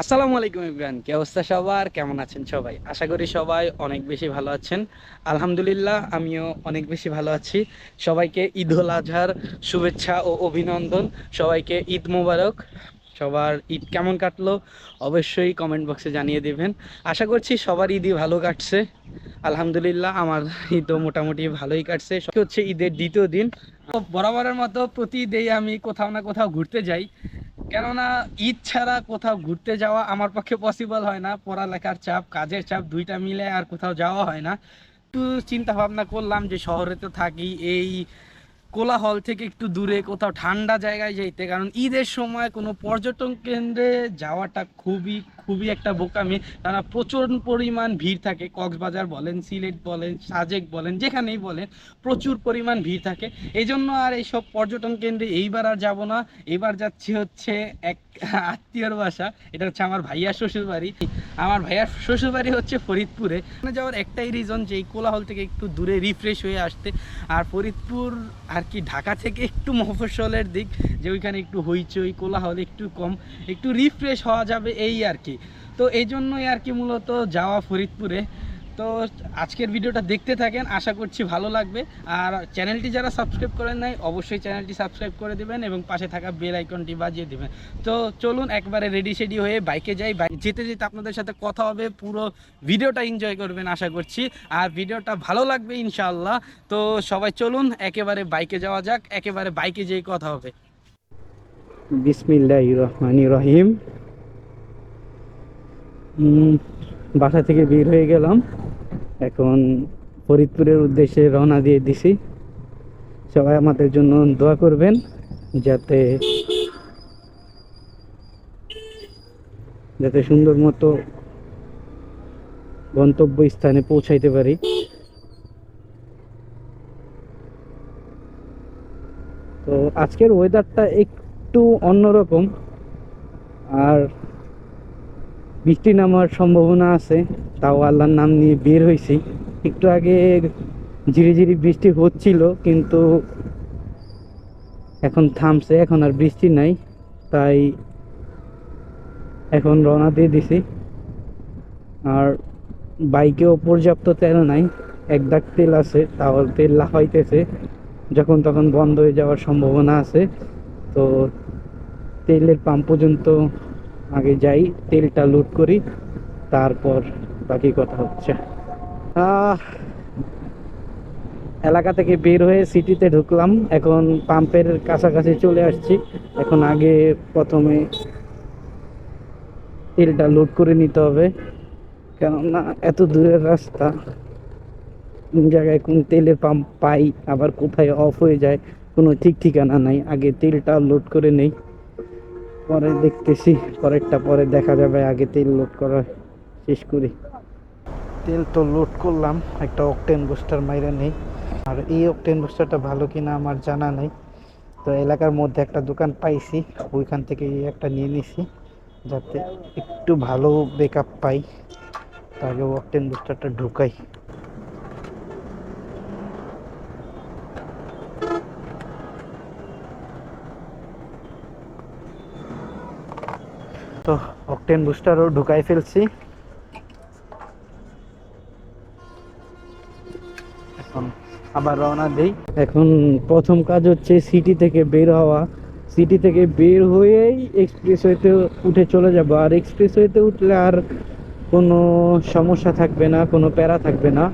আসসালামু আলাইকুম ইব্রাহিম, কি অবস্থা সবার? কেমন আছেন সবাই? আশা করি সবাই অনেক বেশি ভালো আছেন। আলহামদুলিল্লাহ, আমিও অনেক বেশি ভালো আছি। সবাইকে ঈদ উল আজহার শুভেচ্ছা ও অভিনন্দন। সবাইকে ঈদ মোবারক। সবার ঈদ কেমন কাটলো অবশ্যই কমেন্ট বক্সে জানিয়ে দিবেন। আশা করছি সবার ঈদই ভালো কাটছে। আলহামদুলিল্লাহ, আমার ঈদও মোটামুটি ভালোই কাটছে। হচ্ছে ঈদের দ্বিতীয় দিন। তো বরাবরের মতো প্রতি ঈদেই আমি কোথাও না কোথাও ঘুরতে যাই। কেননা ঈদ ছাড়া কোথাও ঘুরতে যাওয়া আমার পক্ষে পসিবল হয় না। পড়ালেখার চাপ, কাজের চাপ, দুইটা মিলে আর কোথাও যাওয়া হয় না। একটু চিন্তা ভাবনা করলাম যে শহরে তো থাকি, এই কোলাহল থেকে একটু দূরে কোথাও ঠান্ডা জায়গায় যাইতে। কারণ ঈদের সময় কোনো পর্যটন কেন্দ্রে যাওয়াটা খুবই খুবই একটা বোকামি। কারণ প্রচুর পরিমাণ ভিড় থাকে। কক্সবাজার বলেন, সিলেট বলেন, সাজেক বলেন, যেখানেই বলেন প্রচুর পরিমাণ ভিড় থাকে। এই জন্য আর এইসব পর্যটন কেন্দ্রে এইবার আর যাব না। এবার যাচ্ছি হচ্ছে এক আত্মীয়র বাসা। এটা হচ্ছে আমার ভাইয়ার শ্বশুর বাড়ি। আমার ভাইয়ার শ্বশুর বাড়ি হচ্ছে ফরিদপুরে। যাওয়ার একটাই রিজন যে এই কোলাহল থেকে একটু দূরে রিফ্রেশ হয়ে আসতে। আর ফরিদপুর আর কি ঢাকা থেকে একটু মফস্বলের দিক, যে ওইখানে একটু হইচই কোলাহল একটু কম, একটু রিফ্রেশ হওয়া যাবে এই আর কি। তো এই জন্যই আর কি মূলত যাওয়া ফরিদপুরে। তো আজকের ভিডিওটা দেখতে থাকেন, আশা করছি ভালো লাগবে। আর চ্যানেলটি যারা সাবস্ক্রাইব করেন নাই অবশ্যই চ্যানেলটি সাবস্ক্রাইব করে দেবেন এবং পাশে থাকা বেল আইকনটি বাজিয়ে দেবেন। তো চলুন একবারে রেডি সেডি হয়ে বাইকে যাই। যেতে যেতে আপনাদের সাথে কথা হবে, পুরো ভিডিওটা এনজয় করবেন আশা করছি। আর ভিডিওটা ভালো লাগবে ইনশাআল্লাহ। তো সবাই চলুন একেবারে বাইকে যাওয়া যাক, একেবারে বাইকে যেয়ে কথা হবে। বিসমিল্লাহির রহমানির রহিম। বাসা থেকে বের হয়ে গেলাম, এখন ফরিদপুরের উদ্দেশ্যে রওনা দিয়ে দিছি। সবাই আমাদের জন্য দোয়া করবেন যাতে যাতে সুন্দর মতো গন্তব্য স্থানে পৌঁছাইতে পারি। তো আজকের ওয়েদারটা একটু অন্যরকম, আর বৃষ্টি নামার সম্ভাবনা আছে। তাও আল্লাহর নাম নিয়ে বের হয়েছি। একটু আগে ঝিরিঝিরি বৃষ্টি হচ্ছিল, কিন্তু এখন থামছে, এখন আর বৃষ্টি নাই। তাই এখন রওনা দিয়ে দিছি। আর বাইকেও পর্যাপ্ত তেল নাই, এক দাগ তেল আছে, তাও তেল লাফাইতেছে। যখন তখন বন্ধ হয়ে যাওয়ার সম্ভাবনা আছে। তো তেলের পাম্প পর্যন্ত আগে যাই, তেলটা লোড করি, তারপর বাকি কথা হচ্ছে। আহ এলাকা থেকে বের হয়ে সিটিতে ঢুকলাম, এখন পাম্পের কাছাকাছি চলে আসছি। এখন আগে প্রথমে তেলটা লোড করে নিতে হবে, কেননা এত দূরের রাস্তা, কোন জায়গায় কোন তেলের পাম্প পাই আবার কোথায় অফ হয়ে যায় কোনো ঠিক ঠিকানা নাই। আগে তেলটা লোড করে নেই, পরে দেখতেছি, পরেরটা পরে দেখা যাবে। আগে তেল লোড করা শেষ করি। তেল তো লোড করলাম, একটা অকটেন বুস্টার মাইরা নেই। আর এই অকটেন বুস্টারটা ভালো কিনা আমার জানা নাই। তো এলাকার মধ্যে একটা দোকান পাইছি, ওইখান থেকে একটা নিয়ে নিছি যাতে একটু ভালো ব্যাকআপ পাই। তাহলে অকটেন বুস্টারটা ঢুকাই। তো অকটেন বুস্টারও ঢুকাই ফেলছি। এখন আবার রওনা দেই। এখন প্রথম কাজ হচ্ছে সিটি থেকে বের হওয়া। সিটি থেকে বের হয়েই এক্সপ্রেসওয়েতে উঠে চলে যাব। আর এক্সপ্রেসওয়েতে উঠলে আর কোনো সমস্যা থাকবে না, কোনো প্যারা থাকবে না।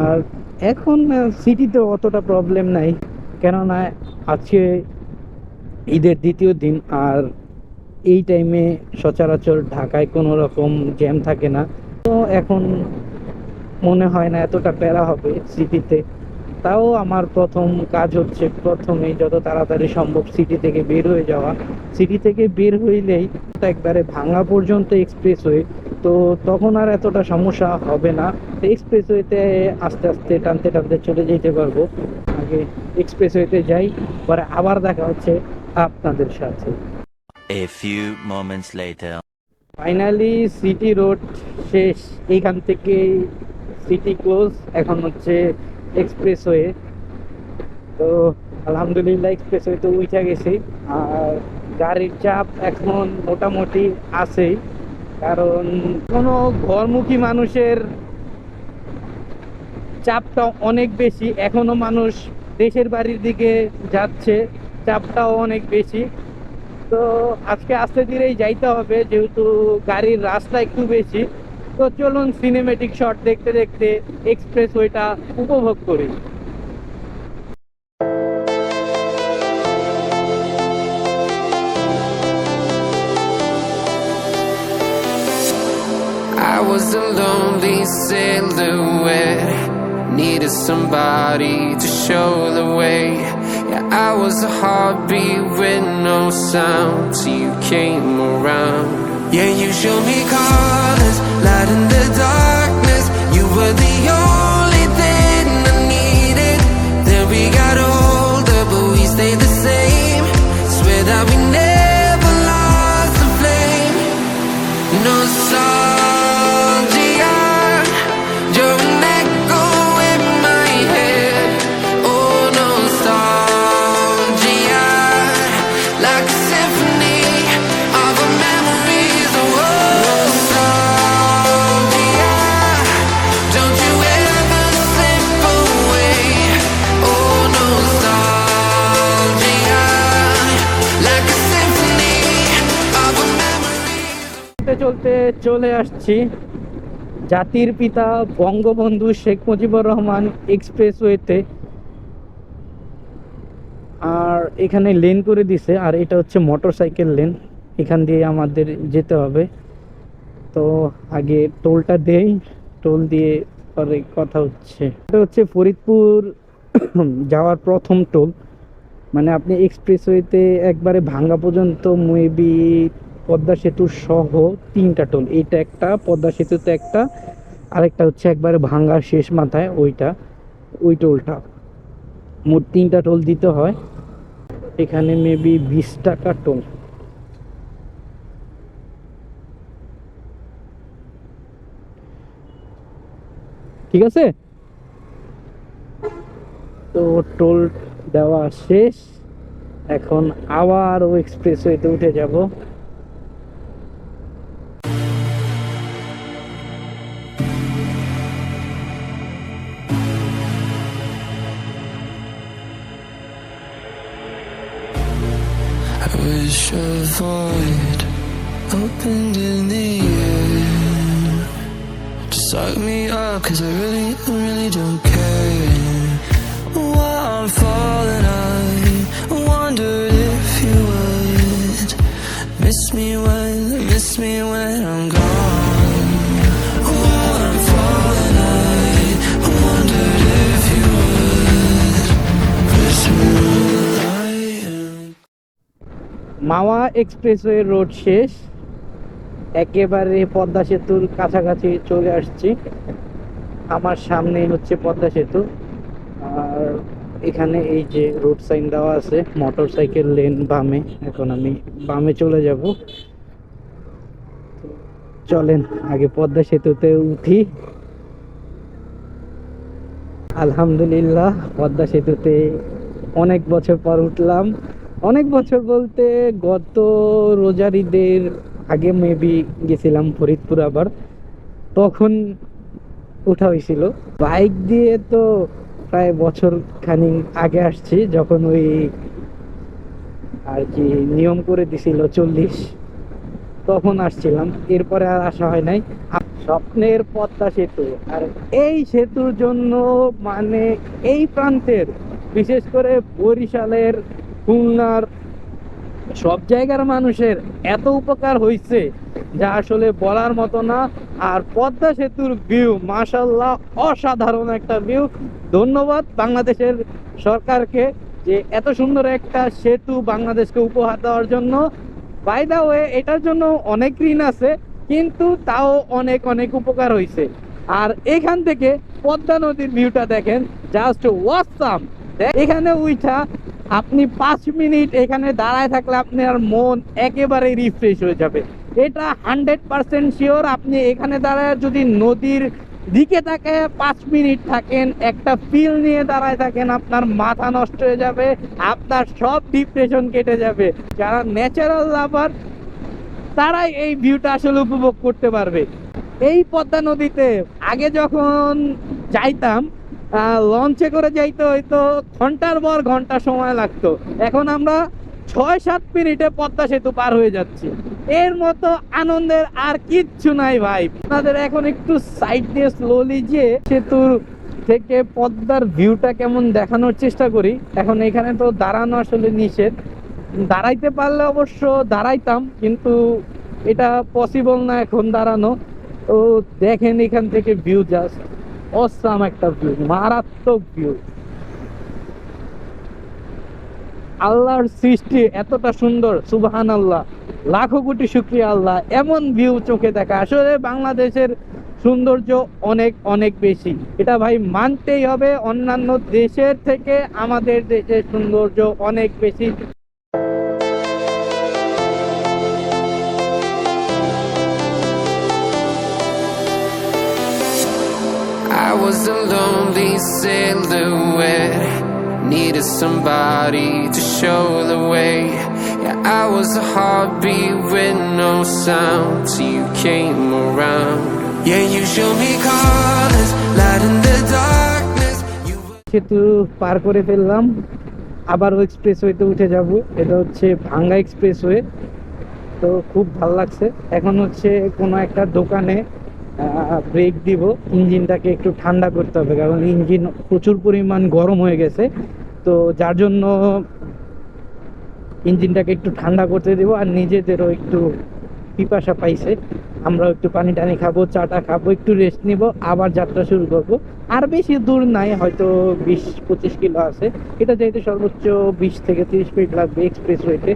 আর এখন সিটিতে অতটা প্রবলেম নাই, কেননা আজকে ঈদের দ্বিতীয় দিন। আর এই টাইমে সচরাচর ঢাকায় কোনো রকম জ্যাম থাকে না। তো এখন মনে হয় না এতটা প্যারা হবে সিটিতে। তাও আমার প্রথম কাজ হচ্ছে প্রথমেই যত তাড়াতাড়ি সম্ভব সিটি থেকে বের হয়ে যাওয়া। সিটি থেকে বের হইলেই একবারে ভাঙা পর্যন্ত এক্সপ্রেসওয়ে, তো তখন আর এতটা সমস্যা হবে না। এক্সপ্রেসওয়েতে আস্তে আস্তে টানতে টানতে চলে যেতে পারবো। আগে এক্সপ্রেসওয়েতে যাই, পরে আবার দেখা হচ্ছে আপনাদের সাথে। A few moments later. Finally city road শেষ, এইখান থেকে সিটি ক্লোজ, এখন হচ্ছে এক্সপ্রেসওয়ে। তো আলহামদুলিল্লাহ এক্সপ্রেসওয়ে তো উঠে গেছি। আর গাড়ির চাপ এখন মোটামুটি আছেই, কারণ কোনো ঘরমুখী মানুষের চাপটা অনেক বেশি। এখনো মানুষ দেশের বাড়ির দিকে যাচ্ছে, চাপটাও অনেক বেশি। তো আজকে আস্তে ধীরেই যাইতে হবে, যেহেতু গাড়ির রাস্তা একটু বেশি। তো চলুন সিনেমেটিক শট দেখতে দেখতে এক্সপ্রেসওয়েটা উপভোগ করি। I was a lonely silhouette, needed somebody to show the way. Yeah, I was a heartbeat with no sound till you came around. Yeah, you showed me colors, light in the darkness. You were the only thing I needed. Then we got older, but we stayed the same. Swear that we never lost the flame. Nostalgia, you're an echo in my head. Oh, nostalgia, like a symphony of our memories. Oh, nostalgia, don't you ever slip away. Oh, nostalgia, like a symphony of our memories. চলতে চলতে চলে আসছি জাতির পিতা বঙ্গবন্ধু শেখ মুজিবুর রহমান এক্সপ্রেসওয়েতে। আর এখানে lane করে দিছে, আর এটা হচ্ছে মোটরসাইকেল লেন, এখান দিয়ে আমাদের যেতে হবে। তো আগে টোলটা দেই, টোল দিয়ে পরে কথা হচ্ছে। এটা হচ্ছে ফরিদপুর যাওয়ার প্রথম টোল, মানে আপনি এক্সপ্রেসওয়েতে একবারে ভাঙ্গা পর্যন্ত মেবি পদ্মা সেতু সহ 3টা টোল, এইটা একটা, পদ্মা সেতুতে একটা, আরেকটা হচ্ছে একবারে ভাঙ্গা শেষ মাথায় ওইটা, ওই টোলটা, মোট 3টা টোল দিতে হয়। এখানে মেবি 20 টাকা টোল। ঠিক আছে, তো টোল দেওয়া শেষ, এখন আবার ও এক্সপ্রেসওয়েতে উঠে যাব। I wish a void opened in the air to suck me up, 'cause I really don't care. While I'm falling, I wondered if you would miss me when I'm gone. While I'm falling, I wondered if you would miss me when I am. Mawa expressway road শেষ, একেবারে পদ্মা সেতুর কাছাকাছি চলে আসছি। আমার সামনে হচ্ছে পদ্মা সেতু, আর এখানে এই যে রোড সাইন দেওয়া আছে, মোটরসাইকেল লেন বামে। এখন আমি বামে চলে যাব। চলেন আগে পদ্মা সেতুতে উঠি। আলহামদুলিল্লাহ, পদ্মা সেতুতে অনেক বছর পর উঠলাম। অনেক বছর বলতে গত রোজার ঈদের আগে মেবি গেছিলাম ফরিদপুর, আবার তখন উঠা হয়েছিল। বাইক দিয়ে তো প্রায় বছর খানিক আগে আসছি, যখন ওই আর কি নিয়ম করে দিছিল 40, তখন আসছিলাম, এরপরে আর আসা হয় নাই। স্বপ্নের পদ্মা সেতু, আর এই সেতুর জন্য মানে এই প্রান্তের, বিশেষ করে বরিশালের, খুলনার সব জায়গার মানুষের এত উপকার হয়েছে যা আসলে বলার মতো না। আর পদ্মা সেতুর ভিউ মাশাআল্লাহ অসাধারণ একটা ভিউ। ধন্যবাদ বাংলাদেশের সরকারকে যে এত সুন্দর একটা সেতু বাংলাদেশকে উপহার দেওয়ার জন্য। বাই দা ওয়ে, এটার জন্য অনেক ঋণ আছে, কিন্তু তাও অনেক অনেক উপকার হয়েছে। আর এখান থেকে পদ্মা নদীর ভিউটা দেখেন, জাস্ট ওয়াসাম। এখানে উইঠা আপনি 5 মিনিট এখানে দাঁড়ায় থাকলে আপনার মন একেবারে রিফ্রেশ হয়ে যাবে। এটা 100% শিওর। আপনি এখানে দাঁড়ায় যদি নদীর দিকে তাকে 5 মিনিট থাকেন, একটা ফিল নিয়ে দাঁড়ায় থাকেন, আপনার মাথা নষ্ট হয়ে যাবে, আপনার সব ডিপ্রেশন কেটে যাবে। যারা ন্যাচারাল লাভার তারাই এই ভিউটা আসলে উপভোগ করতে পারবে। এই পদ্মা নদীতে আগে যখন যাইতাম লঞ্চে করে যাইতে হইতো ঘন্টার পর ঘন্টা সময় লাগতো, এখন আমরা 6-7 মিনিটে পদ্মা সেতু পার হয়ে যাচ্ছি। এর মতো আনন্দের আর কিচ্ছু নাই ভাই। আপনাদের এখন একটু সাইড দিয়ে স্লোলি যে সেতুর থেকে পদ্মার ভিউটা কেমন দেখানোর চেষ্টা করি। এখন এখানে তো দাঁড়ানো আসলে নিষেধ, দাঁড়াইতে পারলে অবশ্য দাঁড়াইতাম, কিন্তু এটা পসিবল না এখন দাঁড়ানো। তো দেখেন এখান থেকে ভিউ জাস্ট অসাম একটা ভিউ, মারাত্মক ভিউ। আল্লাহর সৃষ্টি এতটা সুন্দর, সুবহানাল্লাহ, লাখো কোটি শুকরিয়া আল্লাহ। এমন ভিউ চোখে দেখা, আসলে বাংলাদেশের সৌন্দর্য অনেক অনেক বেশি, এটা ভাই মানতেই হবে। অন্যান্য দেশের থেকে আমাদের দেশের সৌন্দর্য অনেক বেশি। I was a lonely silhouette, needed somebody to show the way. Yeah, I was a heartbeat with no sound till you came around. Yeah, you showed me colors, light in the darkness. সেতু পার করে ফেললাম, আবারও এক্সপ্রেসওয়েতে উঠে যাব। এটা হচ্ছে ভাঙ্গা expressway. তো খুব ভালো লাগছে। এখন হচ্ছে কোনো একটা দোকানে ব্রেক দিব, ইঞ্জিনটাকে একটু ঠান্ডা করতে হবে, কারণ ইঞ্জিন প্রচুর পরিমাণ গরম হয়ে গেছে। তো যার জন্য ইঞ্জিনটাকে একটু ঠান্ডা করতে দিব, আর নিজেদেরও একটু পিপাসা পাইছে, আমরাও একটু পানি টানি খাবো, চাটা খাবো, একটু রেস্ট নিব, আবার যাত্রা শুরু করব। আর বেশি দূর নাই, হয়তো 20-25 কিলো আছে। এটা যেহেতু সর্বোচ্চ 20 থেকে 30 মিনিট লাগবে এক্সপ্রেসওয়েতে,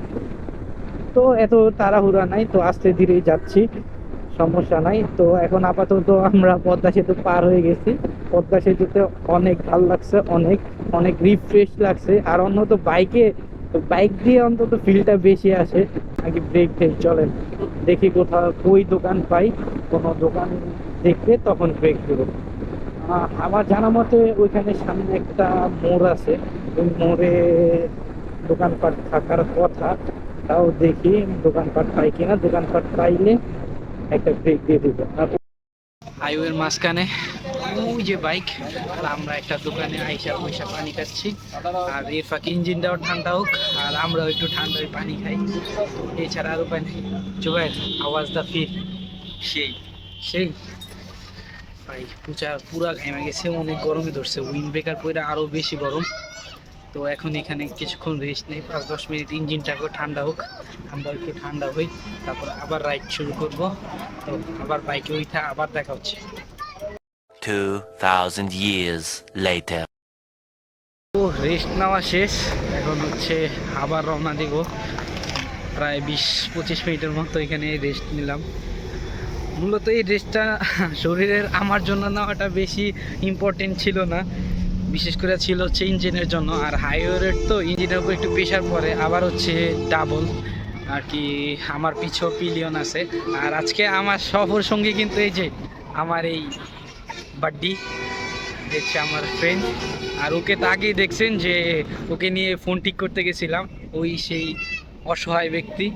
তো এত তাড়াহুড়া নাই, তো আস্তে ধীরেই যাচ্ছি, সমস্যা নাই। তো এখন আপাতত আমরা পদ্মা সেতু পার হয়ে গেছি। পদ্মা সেতুতে অনেক ভালো লাগছে, অনেক অনেক রিফ্রেশ লাগছে। আর অন্য তো বাইক দিয়ে অন্তত ফিলটা বেশি আসে। আগে ব্রেক টেক চলেন, দেখি কোথাও কই দোকান পাই, কোনো দোকান দেখলে তখন ব্রেক দেবো। আমার জানা মতে ওইখানে সামনে একটা মোড় আছে, ওই মোড়ে দোকানপাট থাকার কথা। তাও দেখি দোকানপাট পাই কিনা, দোকানপাট পাইলে একটা ব্রেক দিয়ে দিব। হাইওয়ের মাঝখানে ওই যে বাইক, আর আমরা একটা দোকানে আইসা পয়সা পানি খাচ্ছি। আর এর ফাঁকে ইঞ্জিনটাও ঠান্ডা হোক আর আমরাও একটু ঠান্ডায় পানি খাই, এছাড়া আর উপায় নেই। জুবাইর, আওয়াজ দা ফির সেই সেই ভাই পুরা ঘেমে গেছে, অনেক গরমে ধরছে, উইন্ড ব্রেকার পরে আরো বেশি গরম। তো এখন এখানে কিছুক্ষণ রেস্ট নেই, 5-10 মিনিট, ইঞ্জিনটাকেও ঠান্ডা হোক, আমরা একটু ঠান্ডা হই, তারপর আবার রাইড শুরু করব। তো আবার বাইকে উঠা আবার দেখা হচ্ছে। 2000 years later. তো রেস্ট নেওয়া শেষ, এখন হচ্ছে আবার রওনা দিব। প্রায় 20-25 মিনিটের মতো এখানে রেস্ট নিলাম। মূলত এই রেস্টটা শরীরের আমার জন্য নেওয়াটা বেশি ইম্পর্টেন্ট ছিল না, বিশেষ করে ছিল হচ্ছে ইঞ্জিনের জন্য। আর হাইওয়ের তো ইঞ্জিনের উপর একটু প্রেশার পড়ে, আবার হচ্ছে ডাবল আর কি, আমার পিছু পিলিয়ন আছে। আর আজকে আমার সফর সঙ্গী কিন্তু এই যে আমার এই বাড্ডি, দেখছে আমার ফ্রেন্ড। আর ওকে তো আগেই দেখছেন যে ওকে নিয়ে ফোন ঠিক করতে গেছিলাম, ওই সেই অসহায় ব্যক্তি।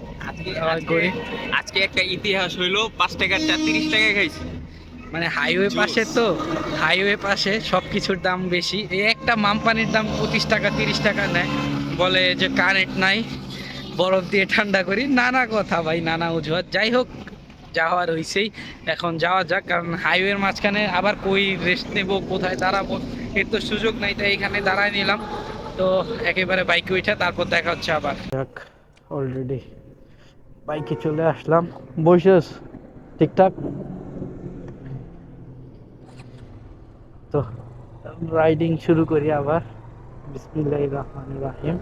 আজকে একটা ইতিহাস হইলো, 5 টাকার চা 30 টাকা খাইছি। মানে হাইওয়ে পাশে, তো হাইওয়ে পাশে সব কিছুর দাম বেশি। এই একটা মামপানির দাম 25 টাকা 30 টাকা নেয়, বলে যে কারেন্ট নাই, বরফ দিয়ে ঠান্ডা করি, নানা কথা ভাই, নানা অজুহাত। যাই হোক, যাওয়ার হয়েছেই, এখন যাওয়া যাক, কারণ হাইওয়ের মাঝখানে আবার কই রেস্ট নেবো, কোথায় দাঁড়াবো এর তো সুযোগ নাই, তাই এখানে দাঁড়ায় নিলাম। তো একেবারে বাইকে উঠে তারপর দেখা হচ্ছে আবার। যাক, অলরেডি বাইকে চলে আসলাম, বসেস ঠিকঠাক। তো রাইডিং শুরু করি আবার। বিসমিল্লাহির রহমানির রহিম।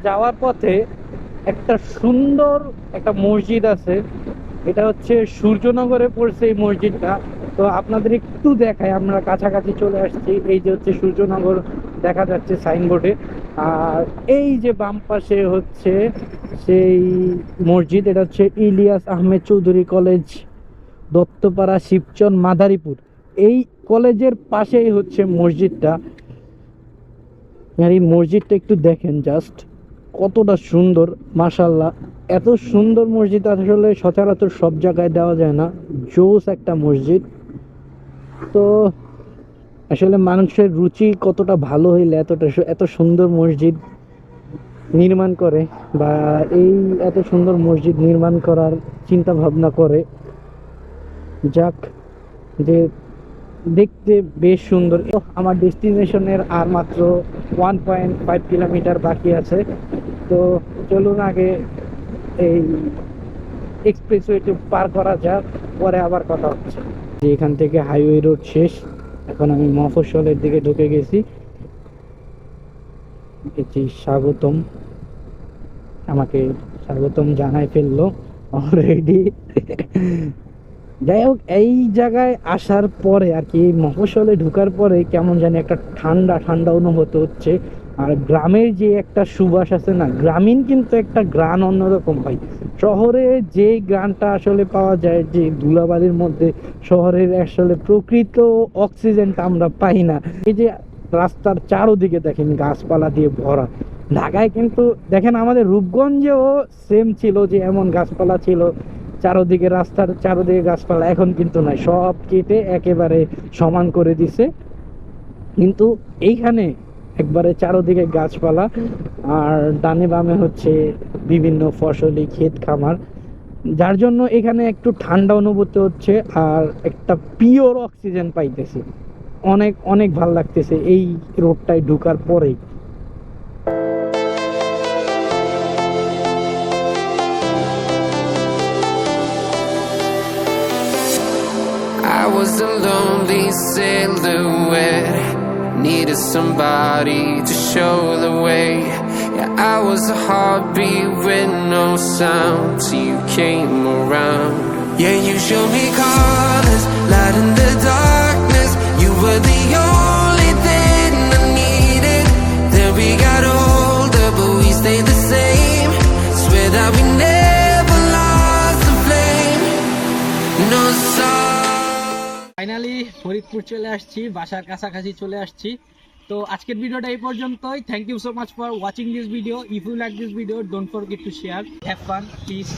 যাওয়ার পথে একটা সুন্দর একটা মসজিদ আছে, এটা হচ্ছে সূর্যনগরে পড়ছে এই মসজিদটা। তো আপনাদের একটু দেখায়, আমরা কাছাকাছি চলে আসছি। এই যে হচ্ছে সূর্যনগর দেখা যাচ্ছে সাইনবোর্ডে, আর এই যে বাম পাশে হচ্ছে সেই মসজিদ, এটা হচ্ছে ইলিয়াস আহমেদ চৌধুরী কলেজ, দত্তপাড়া, শিবচন, মাদারীপুর। এই কলেজের পাশেই হচ্ছে মসজিদটা। আর এই মসজিদটা একটু দেখেন জাস্ট কতটা সুন্দর, মাশাআল্লাহ। এত সুন্দর মসজিদ আসলে সচরাচর সব জায়গায় দেওয়া যায় না, জোস একটা মসজিদ। তো আসলে মানুষের রুচি কতটা ভালো হইলে এত সুন্দর মসজিদ নির্মাণ করে, বা এই এত সুন্দর মসজিদ নির্মাণ করার চিন্তা ভাবনা করে। যাক, যে দেখতে বেশ সুন্দর। আমার ডেস্টিনেশনের আর মাত্র 1.5 কিলোমিটার বাকি আছে। তো চলুন আগে এই এক্সপ্রেসওয়েটি পার করা যাক, পরে আবার কথা হচ্ছে। যে এখান থেকে হাইওয়ে রোড শেষ, এখন আমি মফস্বলের দিকে ঢুকে গেছি। এটি স্বাগতম, আমাকে স্বাগতম জানাই ফেললো অলরেডি। যাই হোক, এই জায়গায় আসার পরে আর কি, এই মফস্বলে ঢোকার পরে কেমন জানি একটা ঠান্ডা ঠান্ডা অনুভূত হচ্ছে। আর গ্রামের যে একটা সুবাস আছে না, গ্রামীণ কিন্তু একটা গ্রান অন্যরকম ভাই। শহরে যে গ্রানটা আসলে পাওয়া যায়, যে ধুলাবালির মধ্যে, শহরের আসলে প্রকৃত অক্সিজেনটা আমরা পাই না। এই যে রাস্তার চারোদিকে দেখেন গাছপালা দিয়ে ভরা। ঢাকায় কিন্তু দেখেন, আমাদের রূপগঞ্জেও সেম ছিল, যে এমন গাছপালা ছিল চারোদিকে, রাস্তার চারোদিকে গাছপালা। এখন কিন্তু নাই, সব কেটে একেবারে সমান করে দিছে। কিন্তু এইখানে একবারে চারোদিকে গাছপালা, আর ডানে বামে হচ্ছে বিভিন্ন ফসলি ক্ষেত খামার, যার জন্য এখানে একটু ঠান্ডা অনুভূতি হচ্ছে, আর একটা পিওর অক্সিজেন পাইতেছি। অনেক অনেক ভালো লাগতেছে এই রোডটায় ঢোকার পরেই। I was a lonely silhouette, needed somebody to show the way. Yeah, I was a heartbeat with no sound till you came around. Yeah, you showed me colors, light in the darkness. You were the only thing I needed. Then we got older, but we stayed the same. Swear that we never lost the flame. No sorry. Finally Faridpur চলে আসছি, বাসার কাছাকাছি চলে আসছি। তো আজকের ভিডিওটা এই পর্যন্তই। Thank you so much for watching this video. If you like this video, don't forget to share. Have fun, piece.